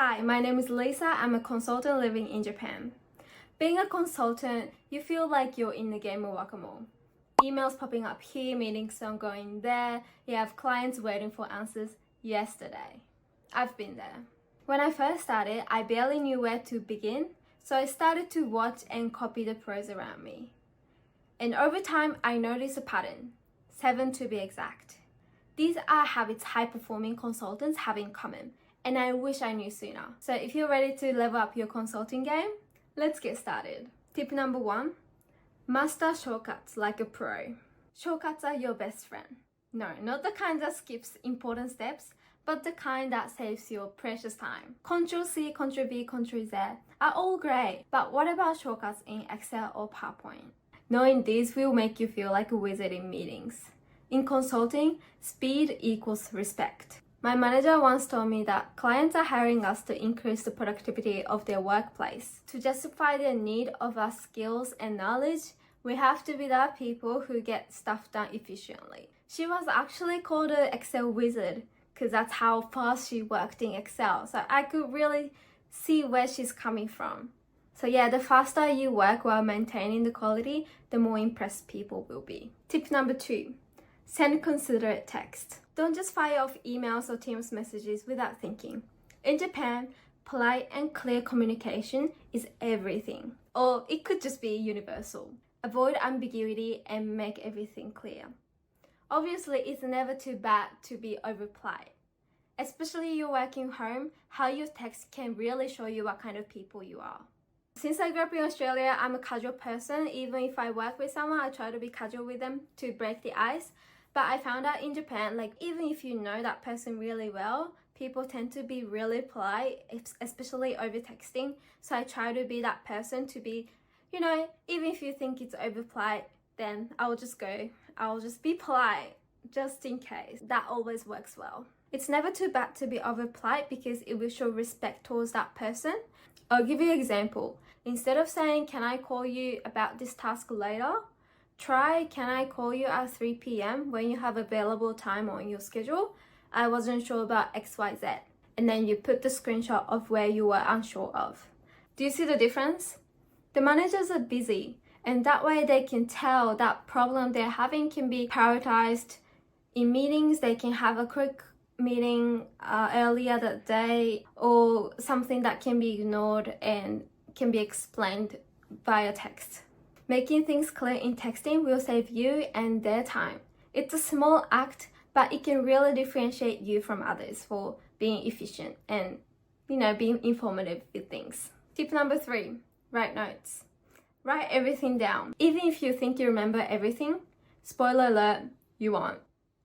Hi, my name is Lisa. I'm a consultant living in Japan. Being a consultant, you feel like you're in the game of whack-a-mole. Emails popping up here, meetings ongoing there, you have clients waiting for answers yesterday. I've been there. When I first started, I barely knew where to begin, so I started to watch and copy the pros around me. And over time, I noticed a pattern, 7 to be exact. These are habits high-performing consultants have in common, and I wish I knew sooner. So if you're ready to level up your consulting game, let's get started. Tip number 1, master shortcuts like a pro. Shortcuts are your best friend. No, not the kind that skips important steps, but the kind that saves your precious time. Ctrl-C, Ctrl-V, Ctrl-Z are all great, but what about shortcuts in Excel or PowerPoint? Knowing these will make you feel like a wizard in meetings. In consulting, speed equals respect. My manager once told me that clients are hiring us to increase the productivity of their workplace. To justify their need of our skills and knowledge, we have to be the people who get stuff done efficiently. She was actually called an Excel wizard because that's how fast she worked in Excel. So I could really see where she's coming from. So yeah, the faster you work while maintaining the quality, the more impressed people will be. Tip number 2, send considerate text. Don't just fire off emails or Teams messages without thinking. In Japan, polite and clear communication is everything. Or it could just be universal. Avoid ambiguity and make everything clear. Obviously, it's never too bad to be over-polite. Especially you're working home, how you text can really show you what kind of people you are. Since I grew up in Australia, I'm a casual person. Even if I work with someone, I try to be casual with them to break the ice. But I found out in Japan, like even if you know that person really well, people tend to be really polite, especially over texting. So I try to be that person to be, even if you think it's over polite, then I'll just be polite just in case. That always works well. It's never too bad to be over polite because it will show respect towards that person. I'll give you an example. Instead of saying, can I call you about this task later? Try, can I call you at 3 p.m. when you have available time on your schedule? I wasn't sure about XYZ. And then you put the screenshot of where you were unsure of. Do you see the difference? The managers are busy, and that way they can tell that problem they're having can be prioritized. In meetings, they can have a quick meeting earlier that day, or something that can be ignored and can be explained via text. Making things clear in texting will save you and their time. It's a small act, but it can really differentiate you from others for being efficient and, being informative with things. Tip number 3, write notes. Write everything down. Even if you think you remember everything, spoiler alert, you won't.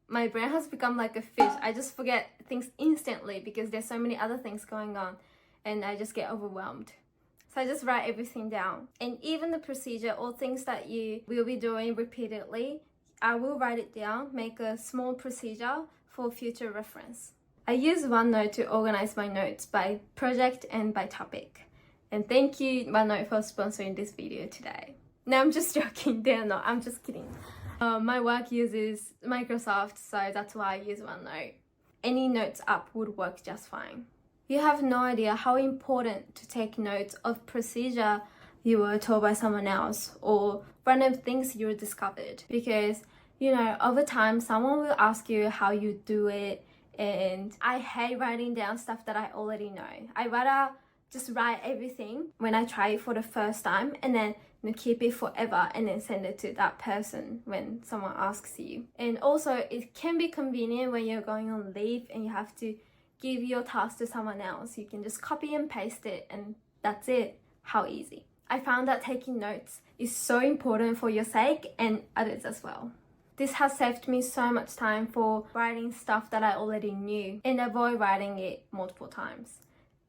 My brain has become like a fish. I just forget things instantly because there's so many other things going on and I just get overwhelmed. So I just write everything down. And even the procedure or things that you will be doing repeatedly, I will write it down, make a small procedure for future reference. I use OneNote to organize my notes by project and by topic. And thank you, OneNote, for sponsoring this video today. No, I'm just joking. They're not. I'm just kidding. My work uses Microsoft, so that's why I use OneNote. Any notes app would work just fine. You have no idea how important to take notes of procedure you were told by someone else or random things you discovered. Because, over time, someone will ask you how you do it. And I hate writing down stuff that I already know. I rather just write everything when I try it for the first time and then keep it forever and then send it to that person when someone asks you. And also, it can be convenient when you're going on leave and you have to give your task to someone else. You can just copy and paste it and that's it. How easy. I found that taking notes is so important for your sake and others as well. This has saved me so much time for writing stuff that I already knew and avoid writing it multiple times.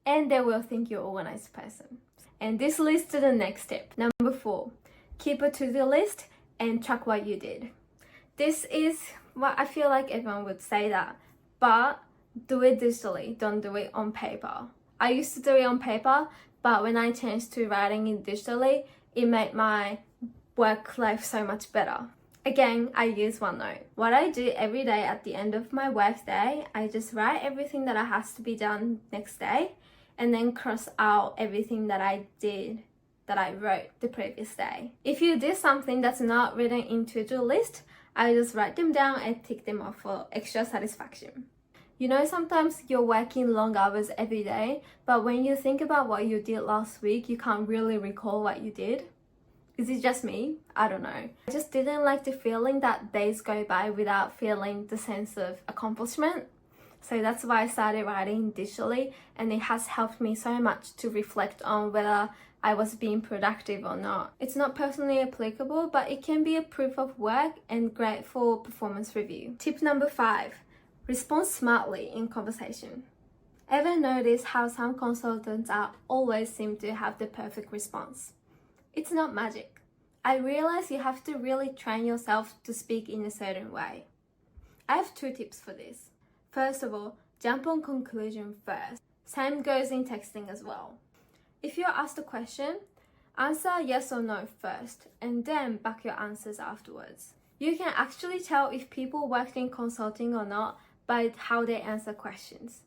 And they will think you're an organized person. And this leads to the next tip. Number 4, keep a to-do list and track what you did. This is what I feel like everyone would say that, but do it digitally, don't do it on paper. I used to do it on paper, but when I changed to writing it digitally, it made my work life so much better. Again, I use OneNote. What I do every day at the end of my work day, I just write everything that has to be done next day and then cross out everything that I wrote the previous day. If you did something that's not written into a to-do list, I just write them down and tick them off for extra satisfaction. You know, sometimes you're working long hours every day, but when you think about what you did last week, you can't really recall what you did. Is it just me? I don't know. I just didn't like the feeling that days go by without feeling the sense of accomplishment. So that's why I started writing digitally, and it has helped me so much to reflect on whether I was being productive or not. It's not personally applicable, but it can be a proof of work and great for performance review. Tip number 5, respond smartly in conversation. Ever notice how some consultants always seem to have the perfect response? It's not magic. I realize you have to really train yourself to speak in a certain way. I have 2 tips for this. First of all, jump on conclusion first. Same goes in texting as well. If you're asked a question, answer yes or no first, and then back your answers afterwards. You can actually tell if people worked in consulting or not by how they answer questions,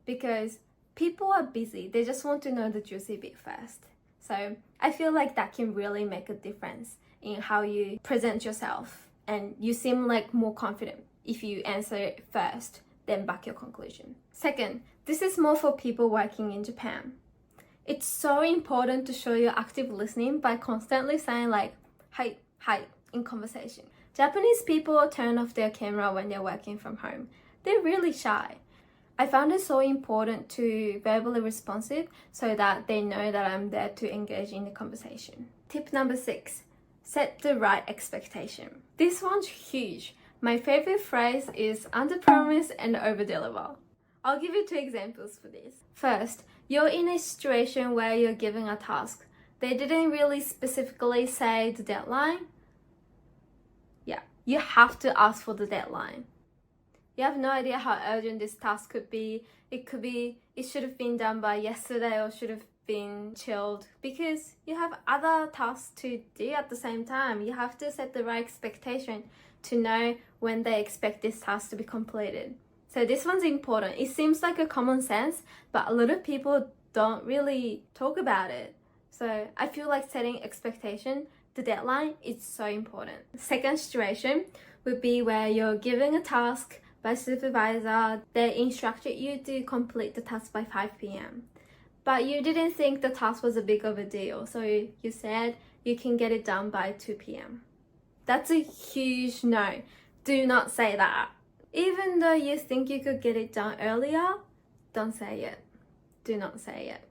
because people are busy. They just want to know the juicy bit first. So I feel like that can really make a difference in how you present yourself, and you seem like more confident if you answer it first, then back your conclusion. Second, this is more for people working in Japan. It's so important to show your active listening by constantly saying like, hi, in conversation. Japanese people turn off their camera when they're working from home. They're really shy. I found it so important to verbally responsive so that they know that I'm there to engage in the conversation. Tip number 6, set the right expectation. This one's huge. My favorite phrase is under-promise and over-deliver. I'll give you 2 examples for this. First, you're in a situation where you're given a task. They didn't really specifically say the deadline. Yeah, you have to ask for the deadline. You have no idea how urgent this task could be. It should have been done by yesterday or should have been chilled, because you have other tasks to do at the same time. You have to set the right expectation to know when they expect this task to be completed. So this one's important. It seems like a common sense, but a lot of people don't really talk about it. So I feel like setting expectation, the deadline, is so important. Second situation would be where you're given a task by supervisor. They instructed you to complete the task by 5 p.m. But you didn't think the task was a big of a deal, so you said you can get it done by 2 p.m. That's a huge no. Do not say that. Even though you think you could get it done earlier, don't say it. Do not say it.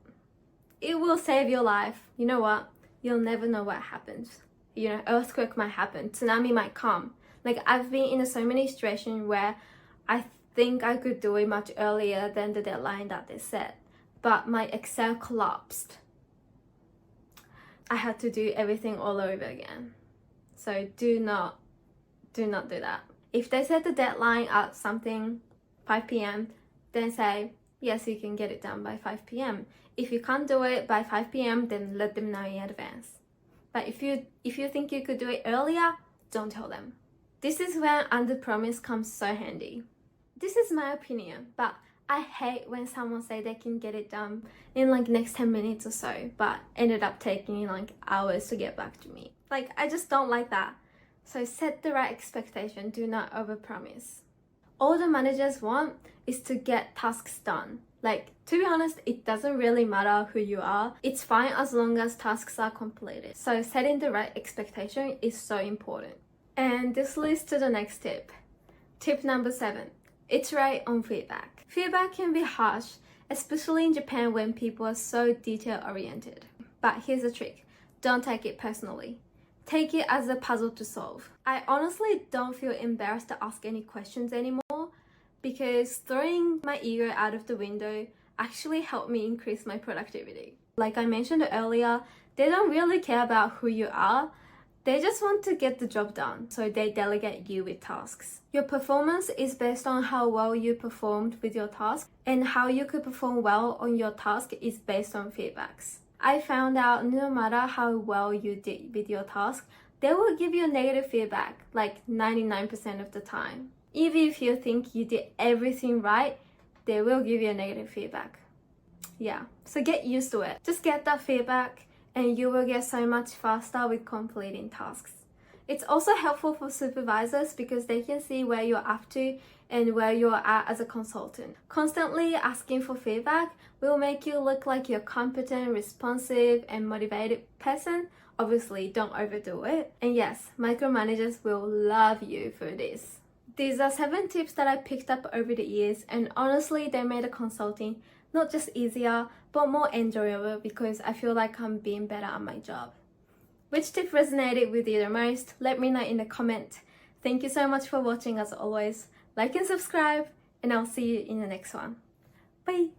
It will save your life. You know what? You'll never know what happens. You know, earthquake might happen, tsunami might come. Like, I've been in so many situations where I think I could do it much earlier than the deadline that they set, but my Excel collapsed. I had to do everything all over again. So do not do that. If they set the deadline at something 5 p.m, then say, yes, you can get it done by 5 p.m. If you can't do it by 5 p.m, then let them know in advance. But if you think you could do it earlier, don't tell them. This is where under-promise comes so handy. This is my opinion, but I hate when someone say they can get it done in like next 10 minutes or so, but ended up taking like hours to get back to me. Like, I just don't like that. So set the right expectation, do not overpromise. All the managers want is to get tasks done. Like, to be honest, it doesn't really matter who you are. It's fine as long as tasks are completed. So setting the right expectation is so important. And this leads to the next tip. Tip number 7, iterate on feedback. Feedback can be harsh, especially in Japan when people are so detail oriented. But here's the trick, don't take it personally. Take it as a puzzle to solve. I honestly don't feel embarrassed to ask any questions anymore, because throwing my ego out of the window actually helped me increase my productivity. Like I mentioned earlier, they don't really care about who you are. They just want to get the job done, so they delegate you with tasks. Your performance is based on how well you performed with your task, and how you could perform well on your task is based on feedbacks. I found out no matter how well you did with your task, they will give you negative feedback like 99% of the time. Even if you think you did everything right, they will give you a negative feedback. Yeah, so get used to it. Just get that feedback and you will get so much faster with completing tasks. It's also helpful for supervisors because they can see where you're up to and where you're at as a consultant. Constantly asking for feedback will make you look like you're competent, responsive, and motivated person. Obviously, don't overdo it. And yes, micromanagers will love you for this. These are 7 tips that I picked up over the years, and honestly, they made a consulting not just easier, but more enjoyable because I feel like I'm being better at my job. Which tip resonated with you the most? Let me know in the comment. Thank you so much for watching as always. Like and subscribe, and I'll see you in the next one. Bye!